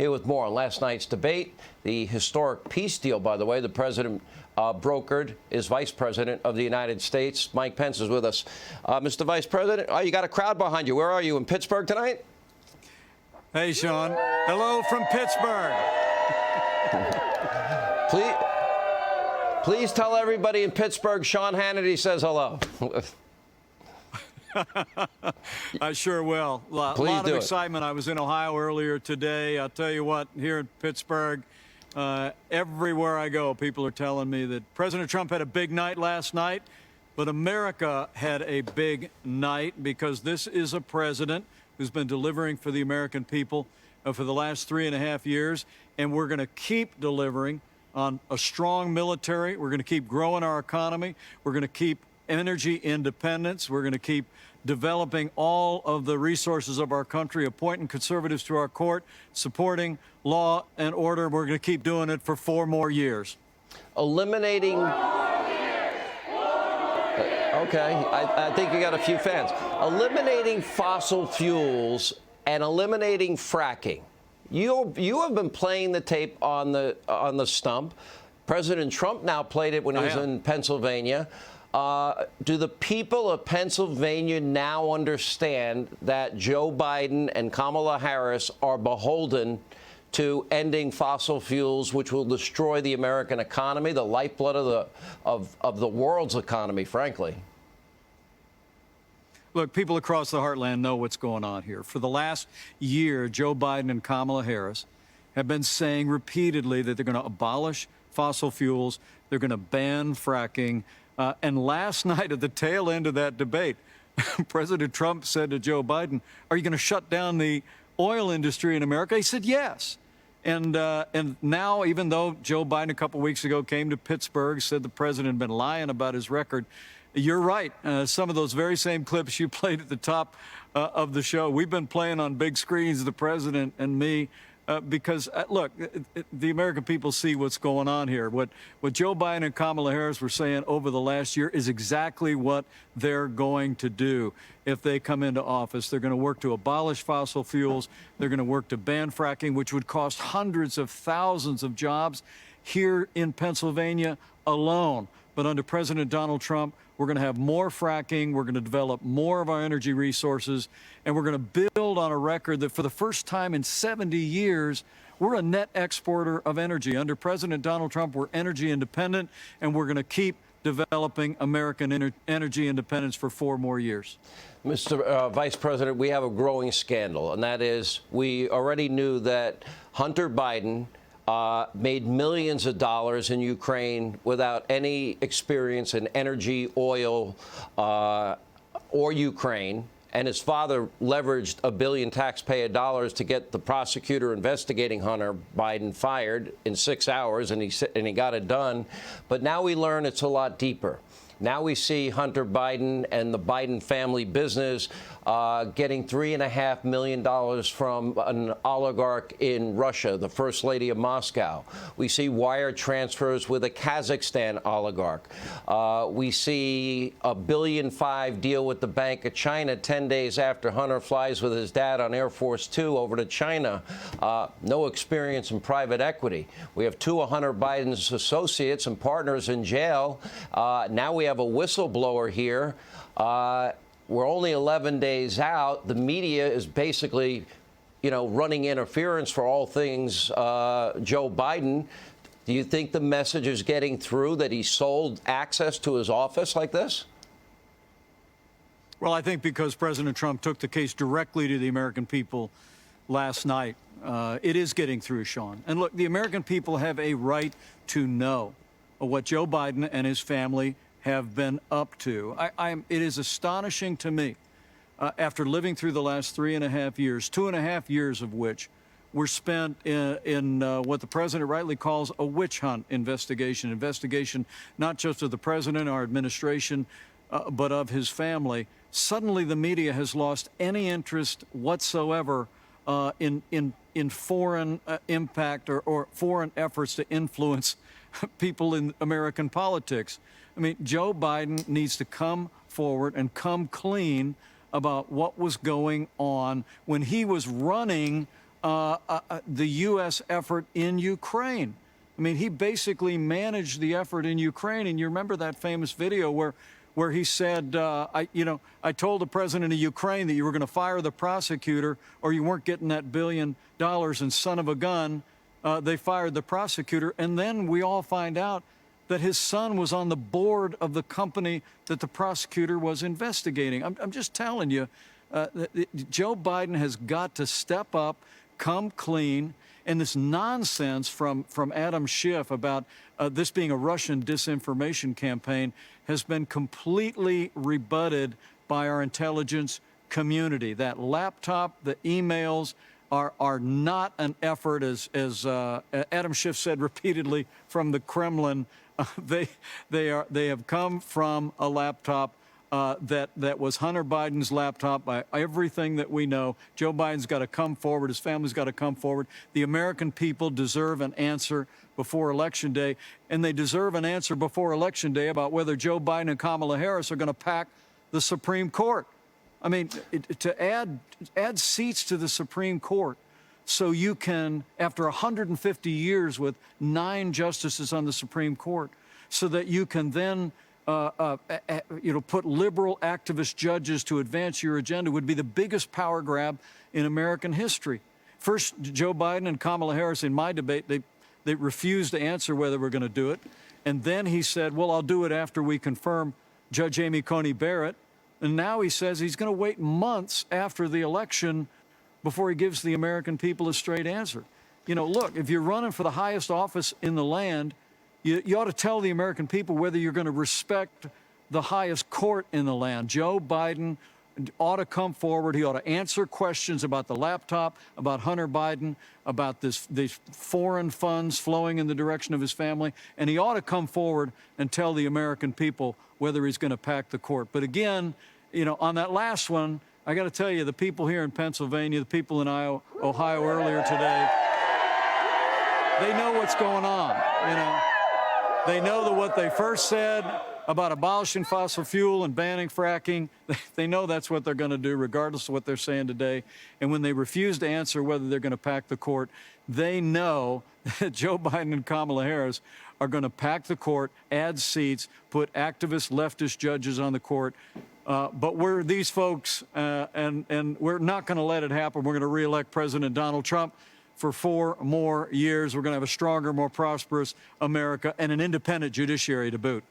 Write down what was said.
here with more on last night's debate. The historic peace deal, by the way, the president brokered is Vice President of the United States. Mike Pence is with us. Mr. Vice President, you got a crowd behind you. Where are you, in Pittsburgh tonight? Hey, Sean. Hello from Pittsburgh. Please tell everybody in Pittsburgh Sean Hannity says hello. I sure will. A lot of excitement. I was in Ohio earlier today. I'll tell you what, here in Pittsburgh, everywhere I go, people are telling me that President Trump had a big night last night, but America had a big night because this is a president who's been delivering for the American people for the last 3.5 years, and we're going to keep delivering on a strong military. We're going to keep growing our economy. We're going to keep energy independence. We're going to keep developing all of the resources of our country, appointing conservatives to our court, supporting law and order. We're going to keep doing it for 4 more years. Eliminating... Okay, I think you got a few fans. Eliminating fossil fuels and eliminating fracking. You have been playing the tape on the stump. President Trump now played it when he was in Pennsylvania. Do the people of Pennsylvania now understand that Joe Biden and Kamala Harris are beholden to ending fossil fuels, which will destroy the American economy, the lifeblood of the world's economy, frankly? Look, people across the heartland know what's going on here. For the last year, Joe Biden and Kamala Harris have been saying repeatedly that they're going to abolish fossil fuels, they're going to ban fracking. And last night, at the tail end of that debate, President Trump said to Joe Biden, "Are you going to shut down the oil industry in America?" He said, "Yes." And now, even though Joe Biden a couple weeks ago came to Pittsburgh, said the president had been lying about his record, you're right. Some of those very same clips you played at the top of the show, we've been playing on big screens, the president and me, because, look, the American people see what's going on here. What Joe Biden and Kamala Harris were saying over the last year is exactly what they're going to do if they come into office. They're going to work to abolish fossil fuels. They're going to work to ban fracking, which would cost hundreds of thousands of jobs here in Pennsylvania alone. But under President Donald Trump, we're going to have more fracking, we're going to develop more of our energy resources, and we're going to build on a record that for the first time in 70 years, we're a net exporter of energy. Under President Donald Trump, we're energy independent, and we're going to keep developing American energy independence for 4 more years. Mr. Vice President, we have a growing scandal, and that is we already knew that Hunter Biden made millions of dollars in Ukraine without any experience in energy, oil, or Ukraine. And his father leveraged $1 billion taxpayer dollars to get the prosecutor investigating Hunter Biden fired in 6 hours, and he got it done. But now we learn it's a lot deeper. Now we see Hunter Biden and the Biden family business getting $3.5 million from an oligarch in Russia, the First Lady of Moscow. We see wire transfers with a Kazakhstan oligarch. We see a $1.5 billion deal with the Bank of China 10 days after Hunter flies with his dad on Air Force Two over to China. No experience in private equity. We have 2 of Hunter Biden's associates and partners in jail. Now we have a whistleblower here. We're only 11 days out. The media is basically, running interference for all things Joe Biden. Do you think the message is getting through that he sold access to his office like this? Well, I think because President Trump took the case directly to the American people last night, it is getting through, Sean. And look, the American people have a right to know what Joe Biden and his family have been up to. It is astonishing to me, after living through the last 3.5 years, 2.5 years of which were spent in what the president rightly calls a witch hunt investigation not just of the president, our administration, but of his family. Suddenly, the media has lost any interest whatsoever in foreign impact or foreign efforts to influence people in American politics. I mean, Joe Biden needs to come forward and come clean about what was going on when he was running the U.S. effort in Ukraine. I mean, he basically managed the effort in Ukraine. And you remember that famous video where he said, I told the president of Ukraine that you were going to fire the prosecutor or you weren't getting that $1 billion, and son of a gun, they fired the prosecutor. And then we all find out that his son was on the board of the company that the prosecutor was investigating. I'm just telling you, Joe Biden has got to step up, come clean. And this nonsense from Adam Schiff about this being a Russian disinformation campaign has been completely rebutted by our intelligence community. That laptop, the emails are not an effort, as Adam Schiff said repeatedly from the Kremlin. They have come from a laptop that was Hunter Biden's laptop. By everything that we know, Joe Biden's got to come forward. His family's got to come forward. The American people deserve an answer before Election Day, and they deserve an answer before Election Day about whether Joe Biden and Kamala Harris are going to pack the Supreme Court. I mean, to add seats to the Supreme Court so you can, after 150 years with 9 justices on the Supreme Court, so that you can then put liberal activist judges to advance your agenda would be the biggest power grab in American history. First, Joe Biden and Kamala Harris, in my debate, they refused to answer whether we're going to do it. And then he said, well, I'll do it after we confirm Judge Amy Coney Barrett. And now he says he's going to wait months after the election before he gives the American people a straight answer. You know, look, if you're running for the highest office in the land, you ought to tell the American people whether you're going to respect the highest court in the land. Joe Biden ought to come forward. He ought to answer questions about the laptop, about Hunter Biden, about these foreign funds flowing in the direction of his family. And he ought to come forward and tell the American people whether he's going to pack the court. But again, you know, on that last one, I got to tell you, the people here in Pennsylvania, the people in Ohio earlier today, they know what's going on, you know. They know that what they first said about abolishing fossil fuel and banning fracking, they know that's what they're going to do, regardless of what they're saying today. And when they refuse to answer whether they're going to pack the court, they know that Joe Biden and Kamala Harris are going to pack the court, add seats, put activist leftist judges on the court. But we're these folks, and we're not going to let it happen. We're going to reelect President Donald Trump for 4 more years. We're going to have a stronger, more prosperous America and an independent judiciary to boot.